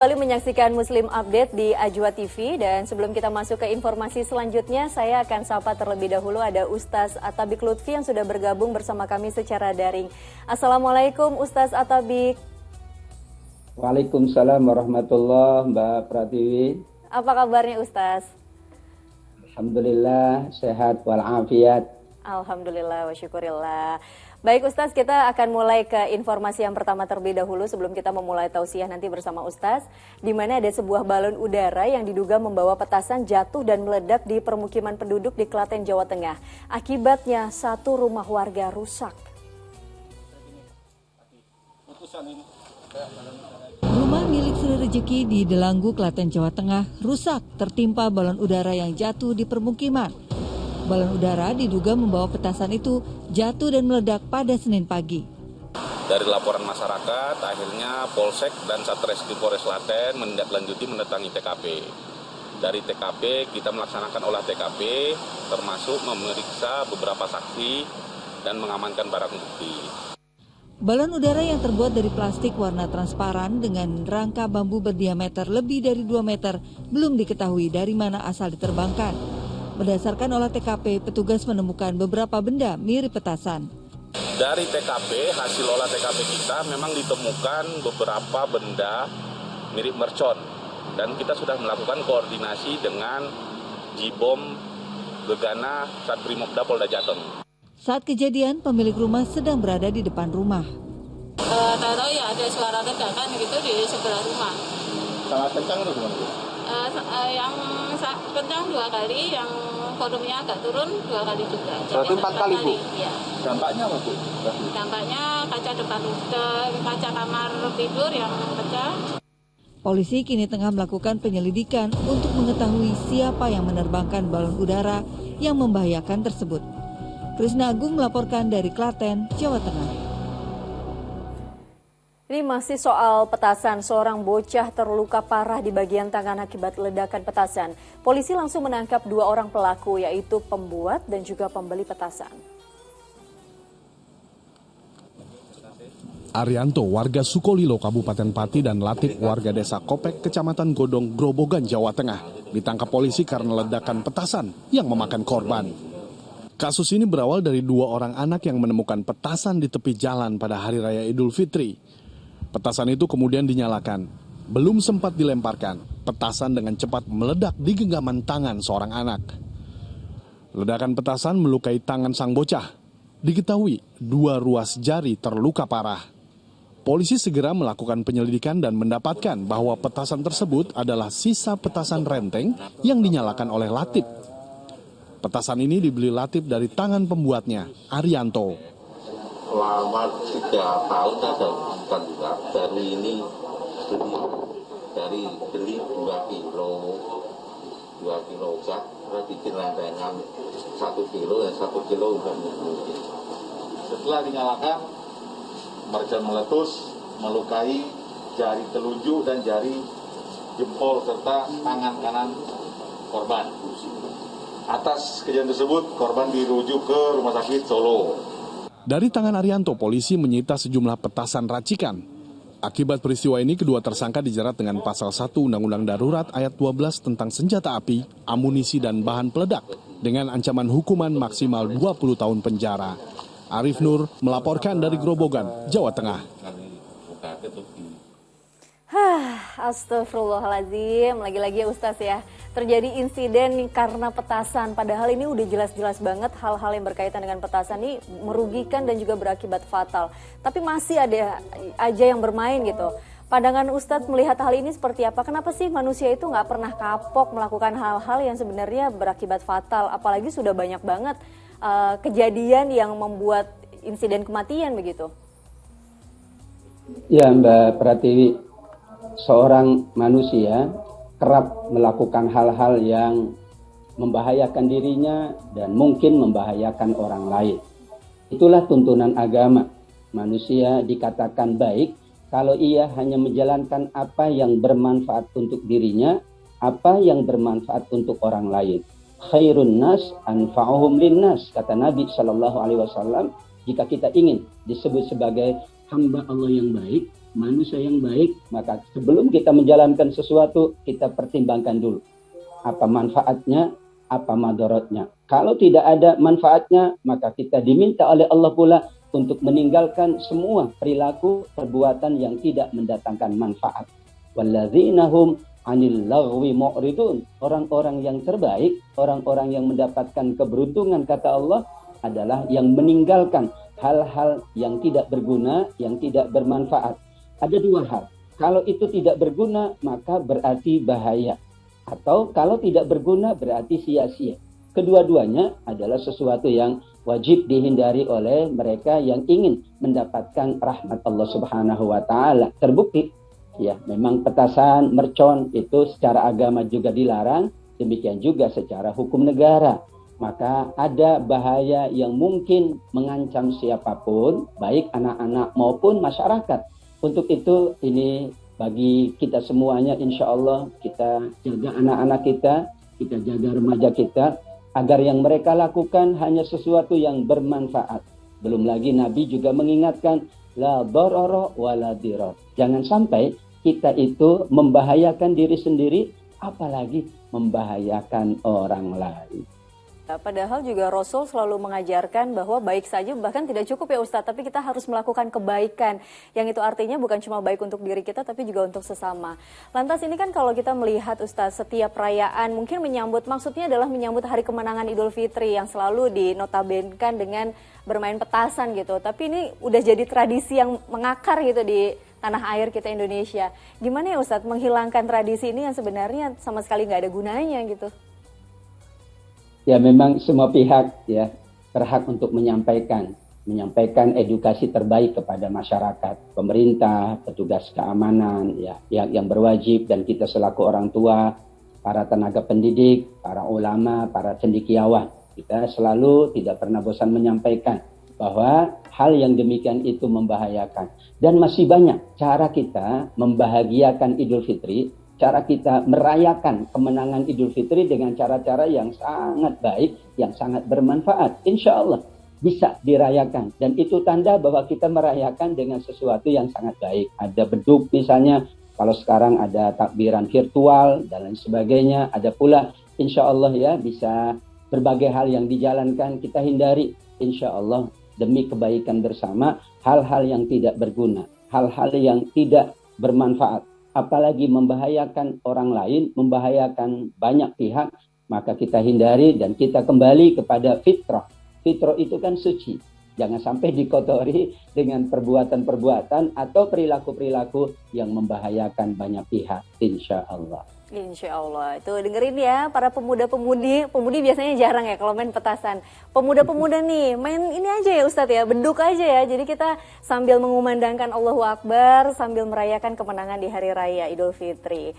Kembali menyaksikan Muslim Update di Ajwa TV, dan sebelum kita masuk ke informasi selanjutnya, saya akan sapa terlebih dahulu ada Ustaz Atabik Lutfi yang sudah bergabung bersama kami secara daring. Assalamualaikum Ustaz Atabik. Waalaikumsalam warahmatullahi Mbak Pratiwi. Apa kabarnya Ustaz? Alhamdulillah sehat walafiat. Alhamdulillah wa syukurillah. Baik Ustaz, kita akan mulai ke informasi yang pertama terlebih dahulu sebelum kita memulai tausiah nanti bersama Ustaz, di mana ada sebuah balon udara yang diduga membawa petasan jatuh dan meledak di permukiman penduduk di Klaten, Jawa Tengah. Akibatnya satu rumah warga rusak. Rumah milik Sri Rejeki di Delanggu, Klaten, Jawa Tengah rusak tertimpa balon udara yang jatuh di permukiman. Balon udara diduga membawa petasan itu jatuh dan meledak pada Senin pagi. Dari laporan masyarakat, akhirnya Polsek dan Satreskrim Polres Klaten menindaklanjuti mendatangi TKP. Dari TKP kita melaksanakan olah TKP, termasuk memeriksa beberapa saksi dan mengamankan barang bukti. Balon udara yang terbuat dari plastik warna transparan dengan rangka bambu berdiameter lebih dari 2 meter belum diketahui dari mana asal diterbangkan. Berdasarkan olah TKP, petugas menemukan beberapa benda mirip petasan. Dari TKP, hasil olah TKP kita memang ditemukan beberapa benda mirip mercon. Dan kita sudah melakukan koordinasi dengan Jibom Gegana Satrimob Polda Jateng. Saat kejadian, pemilik rumah sedang berada di depan rumah. Tahu ya ada suara ledakan gitu di sebelah rumah. Sangat kencang itu gimana? Yang kencang 2 kali, yang volumenya agak turun 2 kali juga. Berarti 4 kali, Bu? Iya. Dampaknya apa, Bu? Dampaknya kaca depan, kaca kamar tidur yang pecah. Polisi kini tengah melakukan penyelidikan untuk mengetahui siapa yang menerbangkan balon udara yang membahayakan tersebut. Krisna Agung melaporkan dari Klaten, Jawa Tengah. Ini masih soal petasan, seorang bocah terluka parah di bagian tangan akibat ledakan petasan. Polisi langsung menangkap 2 orang pelaku, yaitu pembuat dan juga pembeli petasan. Arianto, warga Sukolilo, Kabupaten Pati, dan Latif, warga desa Kopek, Kecamatan Godong, Grobogan, Jawa Tengah, ditangkap polisi karena ledakan petasan yang memakan korban. Kasus ini berawal dari 2 orang anak yang menemukan petasan di tepi jalan pada Hari Raya Idul Fitri. Petasan itu kemudian dinyalakan. Belum sempat dilemparkan, petasan dengan cepat meledak di genggaman tangan seorang anak. Ledakan petasan melukai tangan sang bocah. Diketahui 2 ruas jari terluka parah. Polisi segera melakukan penyelidikan dan mendapatkan bahwa petasan tersebut adalah sisa petasan renteng yang dinyalakan oleh Latif. Petasan ini dibeli Latif dari tangan pembuatnya, Arianto. Selama 3 tahun ada bukan juga, baru ini dari beli 2 kilo gas, terus bikin rentengan 1 kilo dan 1 kilo udah mungkin. Setelah dinyalakan, mercon meletus, melukai jari telunjuk dan jari jempol serta tangan kanan korban. Atas kejadian tersebut, korban dirujuk ke Rumah Sakit Solo. Dari tangan Arianto, polisi menyita sejumlah petasan racikan. Akibat peristiwa ini, kedua tersangka dijerat dengan pasal 1 Undang-Undang Darurat ayat 12 tentang senjata api, amunisi, dan bahan peledak dengan ancaman hukuman maksimal 20 tahun penjara. Arif Nur melaporkan dari Grobogan, Jawa Tengah. Astagfirullahaladzim, lagi-lagi Ustaz ya. Terjadi insiden karena petasan, padahal ini udah jelas-jelas banget hal-hal yang berkaitan dengan petasan ini merugikan dan juga berakibat fatal. Tapi masih ada aja yang bermain gitu. Pandangan Ustadz melihat hal ini seperti apa? Kenapa sih manusia itu nggak pernah kapok melakukan hal-hal yang sebenarnya berakibat fatal? Apalagi sudah banyak banget kejadian yang membuat insiden kematian begitu. Ya Mbak Pratiwi, seorang manusia kerap melakukan hal-hal yang membahayakan dirinya dan mungkin membahayakan orang lain. Itulah tuntunan agama. Manusia dikatakan baik kalau ia hanya menjalankan apa yang bermanfaat untuk dirinya, apa yang bermanfaat untuk orang lain. Khairun nas anfa'uhum linnas, kata Nabi Shallallahu Alaihi Wasallam. Jika kita ingin disebut sebagai hamba Allah yang baik, manusia yang baik, maka sebelum kita menjalankan sesuatu, kita pertimbangkan dulu. Apa manfaatnya, apa madaratnya. Kalau tidak ada manfaatnya, maka kita diminta oleh Allah pula untuk meninggalkan semua perilaku perbuatan yang tidak mendatangkan manfaat. Walladzina hum 'anil lagwi mu'ridun. Orang-orang yang terbaik, orang-orang yang mendapatkan keberuntungan kata Allah adalah yang meninggalkan hal-hal yang tidak berguna, yang tidak bermanfaat. Ada dua hal. Kalau itu tidak berguna, maka berarti bahaya. Atau kalau tidak berguna, berarti sia-sia. Kedua-duanya adalah sesuatu yang wajib dihindari oleh mereka yang ingin mendapatkan rahmat Allah Subhanahu wa Ta'ala. Terbukti, ya, memang petasan, mercon itu secara agama juga dilarang, demikian juga secara hukum negara. Maka ada bahaya yang mungkin mengancam siapapun, baik anak-anak maupun masyarakat. Untuk itu ini bagi kita semuanya, insya Allah kita jaga anak-anak kita jaga remaja kita, agar yang mereka lakukan hanya sesuatu yang bermanfaat. Belum lagi Nabi juga mengingatkan, la darara wa la dirar. Jangan sampai kita itu membahayakan diri sendiri, apalagi membahayakan orang lain. Padahal juga Rasul selalu mengajarkan bahwa baik saja bahkan tidak cukup ya Ustadz, tapi kita harus melakukan kebaikan. Yang itu artinya bukan cuma baik untuk diri kita, tapi juga untuk sesama. Lantas ini kan kalau kita melihat Ustadz, setiap perayaan mungkin maksudnya adalah menyambut hari kemenangan Idul Fitri yang selalu dinotabenkan dengan bermain petasan gitu. Tapi ini udah jadi tradisi yang mengakar gitu di tanah air kita Indonesia. Gimana ya Ustadz menghilangkan tradisi ini yang sebenarnya sama sekali nggak ada gunanya gitu? Ya memang semua pihak ya berhak untuk menyampaikan edukasi terbaik kepada masyarakat, pemerintah, petugas keamanan ya yang berwajib, dan kita selaku orang tua, para tenaga pendidik, para ulama, para cendekiawan. Kita selalu tidak pernah bosan menyampaikan bahwa hal yang demikian itu membahayakan, dan masih banyak cara kita membahagiakan Idul Fitri. Cara kita merayakan kemenangan Idul Fitri dengan cara-cara yang sangat baik, yang sangat bermanfaat. Insya Allah bisa dirayakan. Dan itu tanda bahwa kita merayakan dengan sesuatu yang sangat baik. Ada beduk misalnya, kalau sekarang ada takbiran virtual dan lain sebagainya. Ada pula insya Allah ya bisa berbagai hal yang dijalankan, kita hindari. Insya Allah demi kebaikan bersama, hal-hal yang tidak berguna, hal-hal yang tidak bermanfaat, apalagi membahayakan orang lain, membahayakan banyak pihak, maka kita hindari dan kita kembali kepada fitrah. Fitrah itu kan suci. Jangan sampai dikotori dengan perbuatan-perbuatan atau perilaku-perilaku yang membahayakan banyak pihak, insya Allah. Insya Allah. Itu dengerin ya para pemuda-pemudi. Pemudi biasanya jarang ya kalau main petasan. Pemuda-pemuda nih main ini aja ya Ustadz ya, beduk aja ya. Jadi kita sambil mengumandangkan Allahu Akbar, sambil merayakan kemenangan di Hari Raya Idul Fitri.